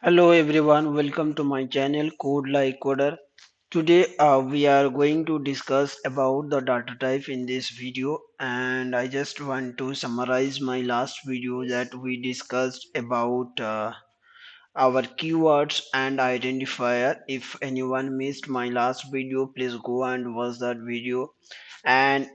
Hello everyone, welcome to my channel Code Like Coder. Today we are going to discuss about the data type in this video, and I just want to summarize my last video that we discussed about our keywords and identifier. If anyone missed my last video, please go and watch that video. And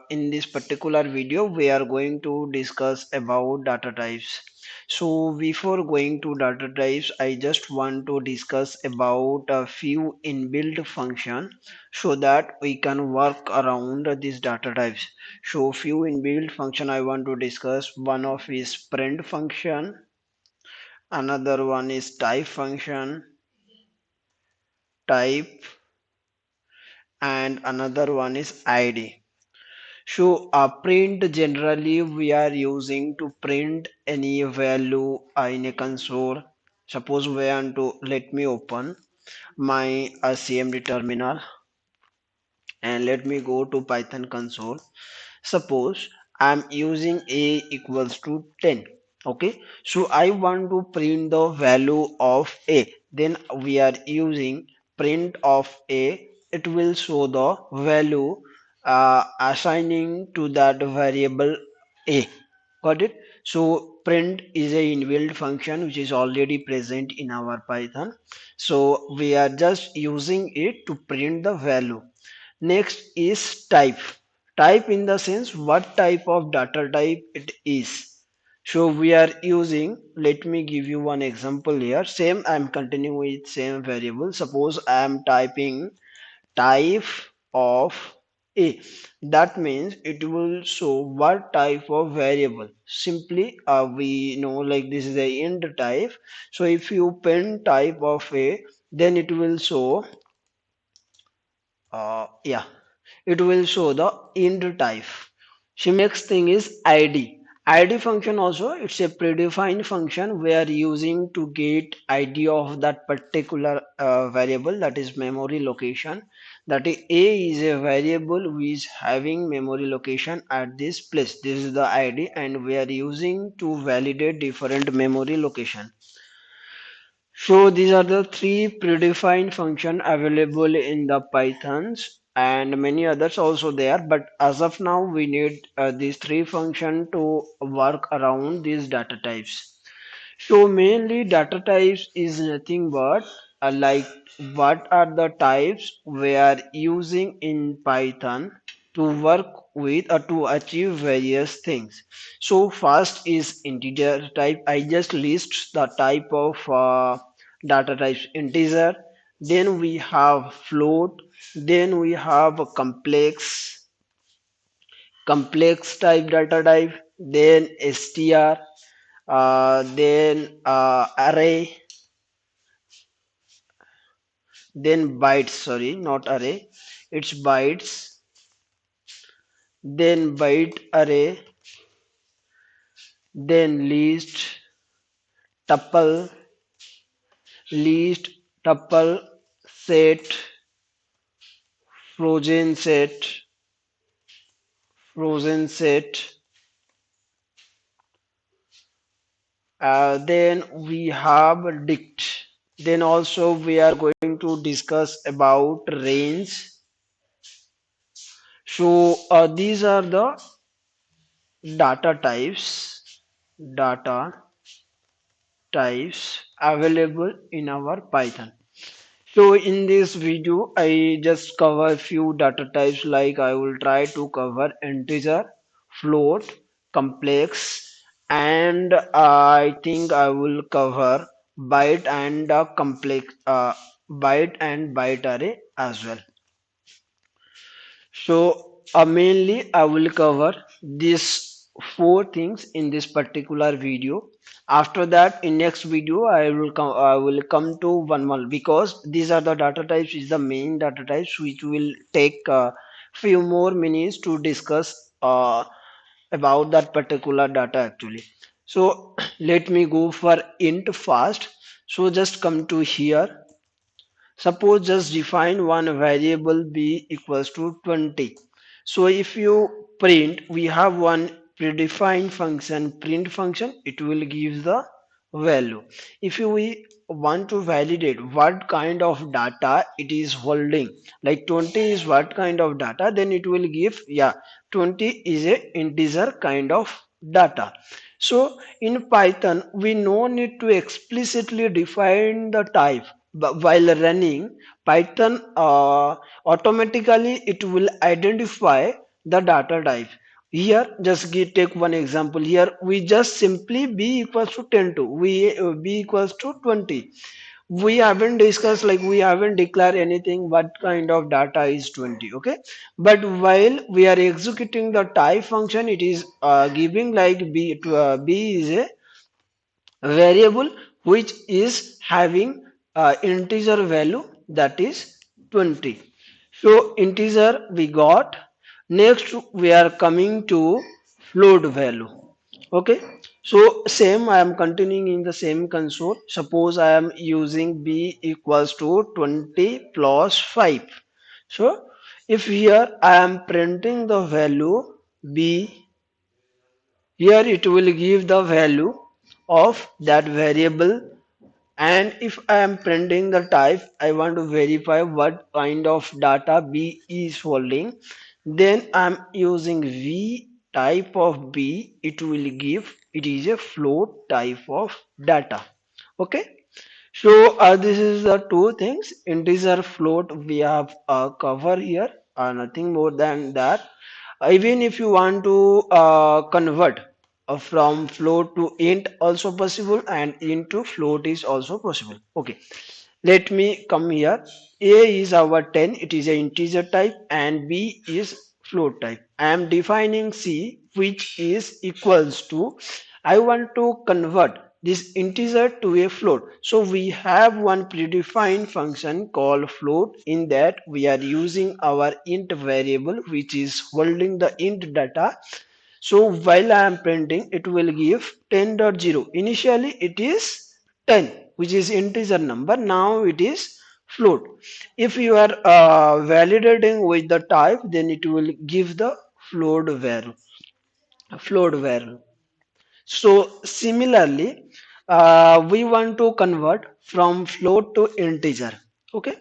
in this particular video we are going to discuss about data types. So before going to data types, I just want to discuss about a few inbuilt function so that we can work around these data types. So few inbuilt function I want to discuss. One of is print function, another one is type function, type, and another one is id. So print generally we are using to print any value in a console. Suppose we want to, let me open my cmd terminal and let me go to python console. Suppose I'm using a equals to 10. Okay, so I want to print the value of a, then we are using print of a. It will show the value assigning to that variable a. Got it? So print is a inbuilt function which is already present in our python, so we are just using it to print the value. Next is type. Type in the sense what type of data type it is. So we are using, let me give you one example here. Same, I'm continuing with same variable. Suppose I am typing type of a. That means it will show what type of variable. Simply we know like this is a int type. So if you print type of a, then it will show yeah, it will show the int type. So next thing is id. Id function also, it's a predefined function we are using to get id of that particular variable, that is memory location. That is a is a variable which is having memory location at this place. This is the id and we are using to validate different memory location. So these are the three predefined function available in the Pythons and many others also there. But as of now, we need these three function to work around these data types. So mainly data types is nothing but like what are the types we are using in Python to work with or to achieve various things. So first is integer type. I just list the type of data types: integer, then we have float, then we have a complex type data type, then str, then array, then bytes, sorry, not array, it's bytes, then byte array, then tuple list, tuple, set, frozen set, frozen set. Then we have dict. Then also we are going to discuss about range. So these are the data types, data types available in our Python. So in this video, I just cover few data types, like I will try to cover integer, float, complex, and I think I will cover byte and byte and byte array as well. So mainly I will cover these four things in this particular video. After that, in next video, I will come to one more, because these are the data types, is the main data types which will take few more minutes to discuss about that particular data actually. So let me go for int fast. So just come to here. Suppose just define one variable b equals to 20. So if you print, we have one predefined function, print function, it will give the value. If we want to validate what kind of data it is holding, like 20 is what kind of data, then it will give, yeah, 20 is a integer kind of data. So in Python we no need to explicitly define the type, but while running Python, automatically it will identify the data type. Here just take one example. Here we just simply b equals to 10 to we b equals to 20. We haven't discussed, like we haven't declared anything what kind of data is 20. Okay, but while we are executing the type function, it is giving like b is a variable which is having integer value, that is 20. So integer we got. Next we are coming to float value. Okay, so same, I am continuing in the same console. Suppose I am using b equals to 20 plus 5. So if here I am printing the value b, here it will give the value of that variable. And if I am printing the type, I want to verify what kind of data b is holding, then I'm using v type of b. It will give, it is a float type of data. Okay, so this is the two things, integer, float, we have cover here, nothing more than that. Even if you want to convert from float to int also possible, and int to float is also possible. Okay, let me come here. A is our 10, it is an integer type, and B is float type. I am defining C, which is equals to, I want to convert this integer to a float. So we have one predefined function called float. In that we are using our int variable which is holding the int data. So while I am printing, it will give 10.0. Initially it is 10, which is integer number. Now it is float. If you are validating with the type, then it will give the float value. Float value. So similarly, we want to convert from float to integer. Okay.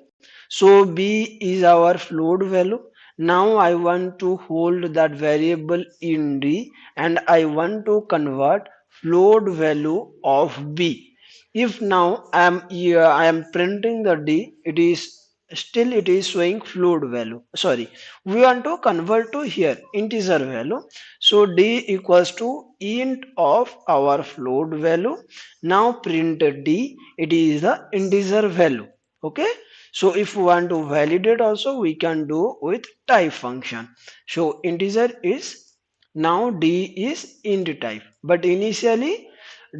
So b is our float value. Now I want to hold that variable in d, and I want to convert float value of b. If now I am printing the d, it is still it is showing float value. Sorry, we want to convert to here integer value. So d equals to int of our float value. Now print d, it is the integer value. Okay, so if we want to validate also, we can do with type function. So integer is, now d is int type, but initially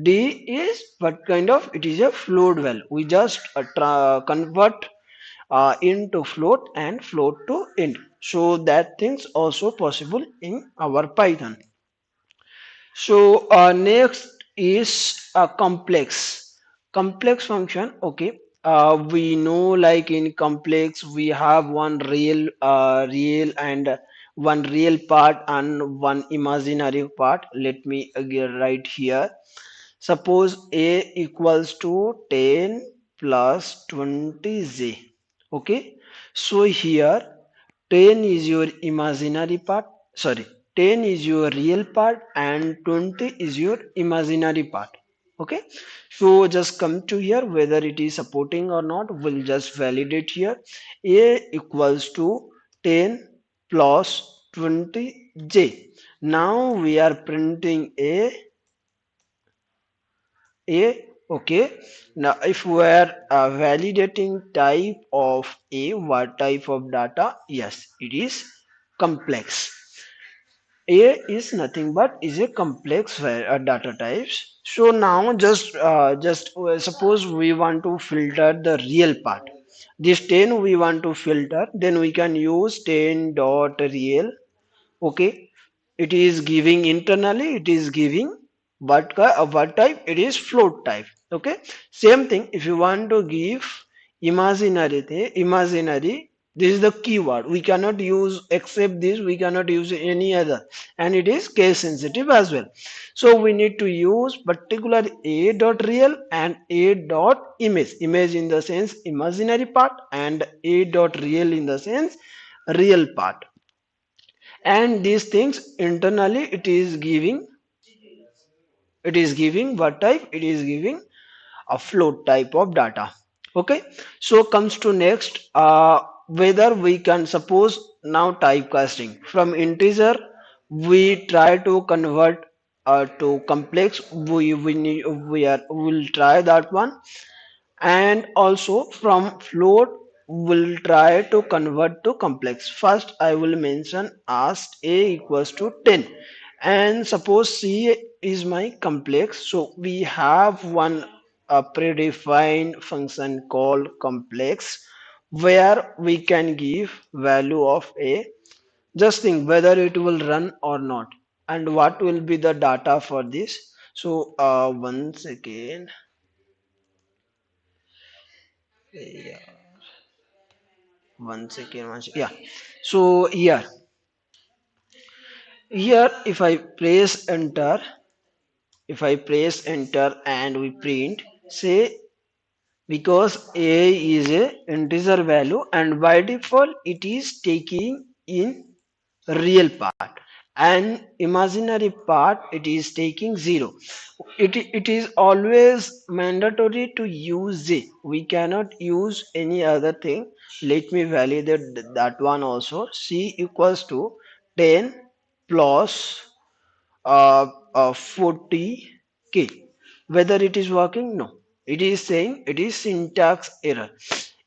d is what kind of, it is a float value. We just convert into float and float to int. So that things also possible in our Python. So next is a complex function. Okay, we know like in complex we have one real and one real part and one imaginary part. Let me write here. Suppose a equals to 10 plus 20z. Okay, so here 10 is your imaginary part, sorry, 10 is your real part and 20 is your imaginary part. Okay, so just come to here whether it is supporting or not, we'll just validate here. A equals to 10 plus 20j. Now we are printing a. Okay, now if we are validating type of a, what type of data, yes, it is complex. A is nothing but is a complex data types. So now just suppose we want to filter the real part. This 10 we want to filter, then we can use 10 dot real. Okay, it is giving internally, it is giving what type, it is float type. Okay, same thing if you want to give imaginary, This is the keyword. We cannot use except this, we cannot use any other, and it is case sensitive as well. So we need to use particular a dot real and a dot image. Image in the sense imaginary part, and a dot real in the sense real part. And these things internally it is giving what type? It is giving a float type of data. Okay, so comes to next, whether we can suppose now typecasting from integer we try to convert to complex. We will try that one. And also from float we'll try to convert to complex. First I will mention asked a equals to 10, and suppose c is my complex. So we have one predefined function called complex where we can give value of a. Just think whether it will run or not, and what will be the data for this. So once again, yeah, yeah. So here if I press enter and we print, say, because a is a integer value and by default it is taking in real part, and imaginary part it is taking 0. It is always mandatory to use j. We cannot use any other thing. Let me validate that one also. C equals to 10 plus 40k. Whether it is working? No, it is saying it is syntax error.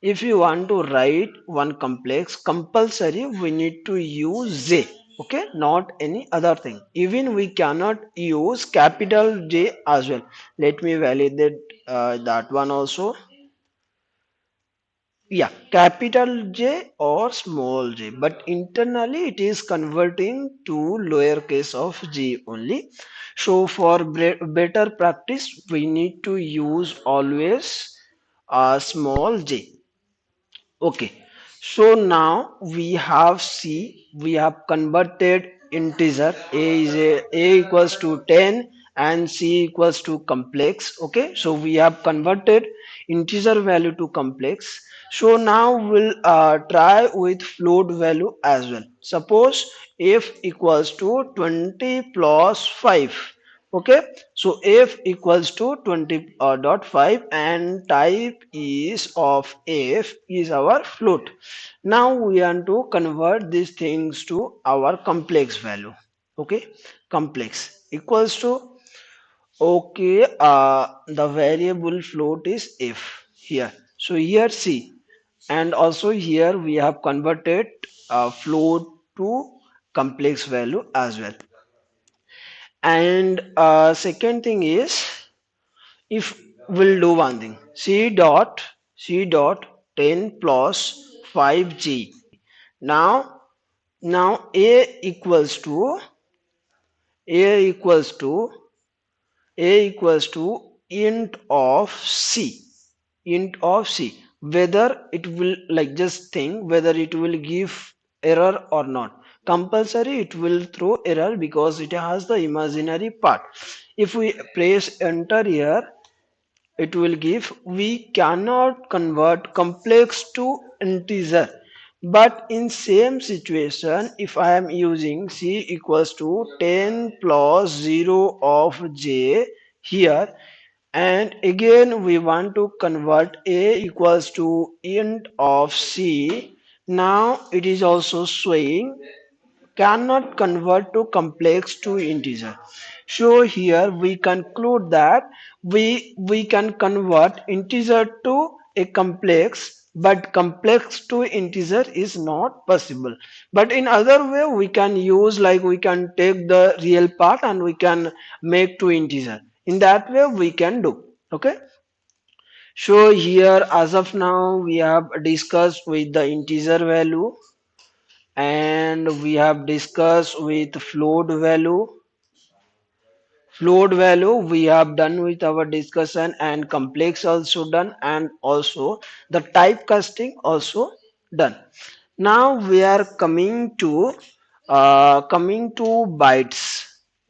If you want to write one complex, compulsory we need to use j. Okay, not any other thing. Even we cannot use capital J as well. Let me validate that one also. Yeah, capital J or small j, but internally it is converting to lowercase of g only. So for better practice we need to use always a small j. Okay, so now we have C, we have converted integer. A equals to 10 and C equals to complex. Okay, so we have converted integer value to complex. So now we'll try with float value as well. Suppose f equals to 20 plus 5. Okay, so f equals to 20.5 and type is of f is our float. Now we want to convert these things to our complex value. Okay, complex equals to, okay, the variable float is f here. So here c, and also here we have converted float to complex value as well. And second thing is, if we'll do one thing, c dot 10 plus 5g. Now a equals to a equals to int of c. Whether it will, like, just think whether it will give error or not. Compulsory it will throw error because it has the imaginary part. If we press enter here, it will give, we cannot convert complex to integer. But in same situation, if I am using c equals to 10 plus 0 of j here, and again we want to convert a equals to int of c, now it is also showing cannot convert to complex to integer. So here we conclude that we can convert integer to a complex, but complex to integer is not possible. But in other way we can use, like we can take the real part and we can make to integer. In that way we can do. Okay. So here as of now we have discussed with the integer value, and we have discussed with float value we have done with our discussion, and complex also done, and also the typecasting also. Done. Now we are coming to bytes.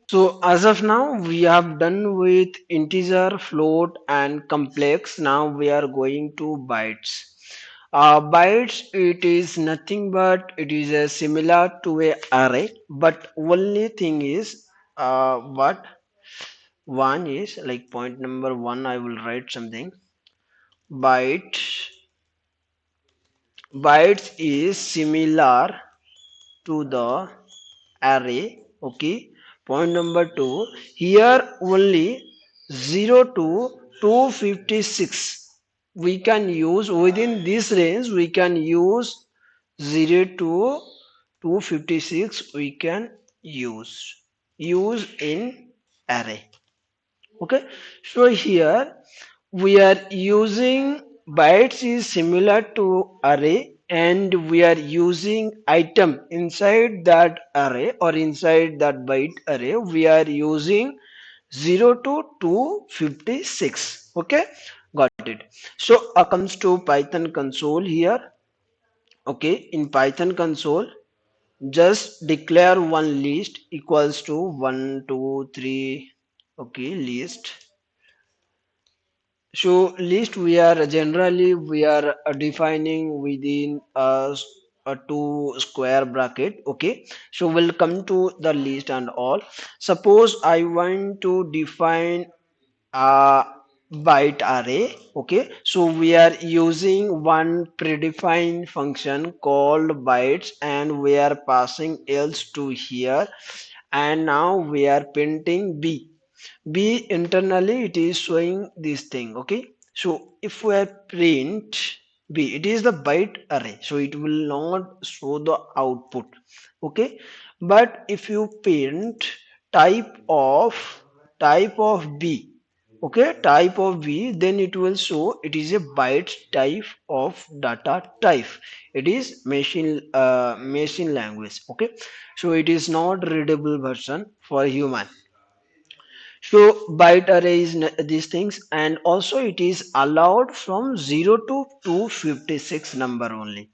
So as of now, we have done with integer, float, and complex. Now we are going to bytes. Bytes, it is nothing but it is a similar to a array, but only thing is what one is like point number one. I will write something. Byte bytes is similar to the array. Okay, point number two, here only 0 to 256 we can use. Within this range we can use 0 to 256 we can use in array. Okay, so here we are using bytes is similar to array, and we are using item inside that array or inside that byte array. We are using 0 to 256. Okay, got it. So comes to Python console here. Okay, in Python console, just declare one list equals to 1 2 3. Okay, list. So list we are defining within a two square bracket. Okay, so we'll come to the list and all. Suppose I want to define a byte array. Okay, so we are using one predefined function called bytes, and we are passing else to here, and now we are printing b internally. It is showing this thing. Okay, so if we are print b, it is the byte array, so it will not show the output. Okay, but if you print type of type of b, okay, type of b, then it will show it is a byte type of data type. It is machine language. Okay, so it is not readable version for human. So byte array is these things, and also it is allowed from 0 to 256 number only,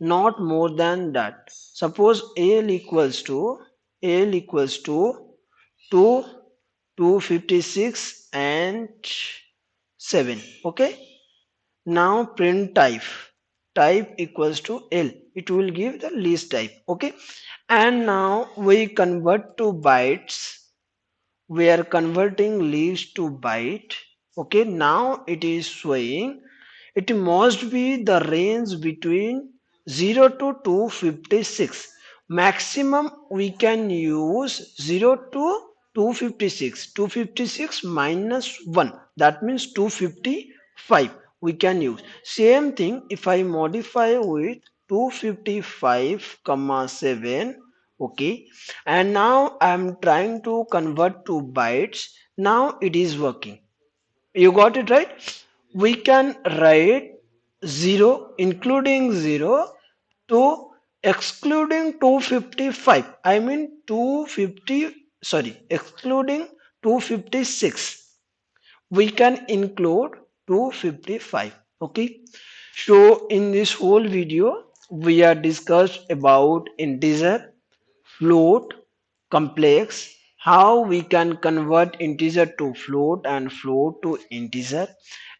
not more than that. Suppose al equals to 2 256 and 7. Okay, now print type equals to l, it will give the list type. Okay, and now we convert to bytes. We are converting list to byte. Okay, now it is showing it must be the range between 0 to 256. Maximum we can use 0 to 256. 256 minus 1, that means 255 we can use. Same thing if I modify with 255 comma 7. Okay, and now I am trying to convert to bytes. Now it is working. You got it right. We can write 0 including 0 to excluding 255. I mean 250, sorry, excluding 256. We can include 255. Okay, so in this whole video we are discussed about integer, float, complex, how we can convert integer to float and float to integer,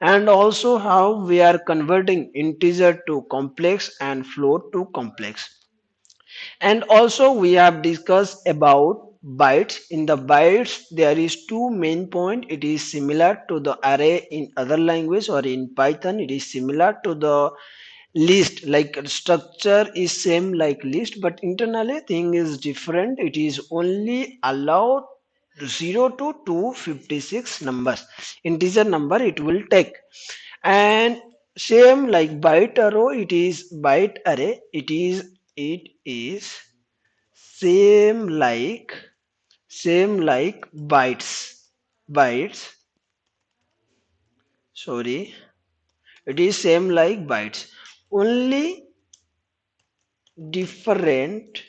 and also how we are converting integer to complex and float to complex. And also we have discussed about bytes. In the bytes there is two main point. It is similar to the array in other language, or in Python it is similar to the list. Like structure is same like list, but internally thing is different. It is only allowed 0 to 256 numbers, integer number it will take. And same like byte array, it is byte array, it is same like bytes, sorry, it is same like bytes. Only different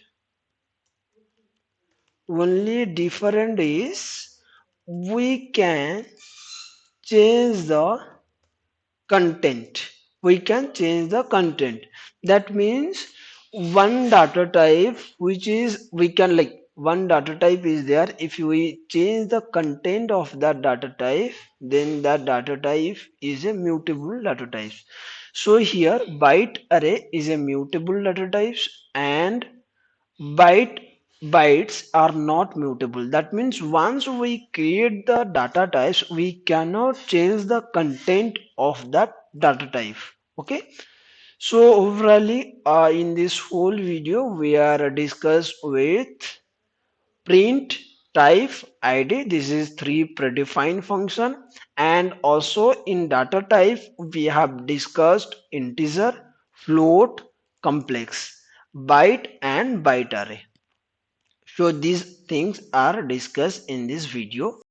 only different is we can change the content. we can change the content. That means one data type which is we can like one data type is there. If we change the content of that data type, then that data type is a mutable data type. So here byte array is a mutable data types, and byte bytes are not mutable. That means once we create the data types, we cannot change the content of that data type. Okay, so overall, in this whole video, we are discussed with print, type, id. This is three predefined function, and also in data type we have discussed integer, float, complex, byte, and byte array. So these things are discussed in this video.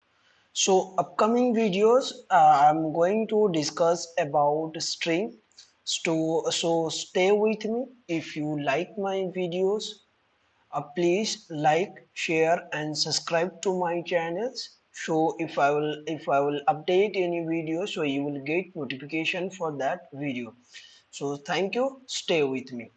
So upcoming videos, I'm going to discuss about string. So stay with me. If you like my videos, please like, share, and subscribe to my channels. So if I will update any video, so you will get notification for that video. So thank you. Stay with me.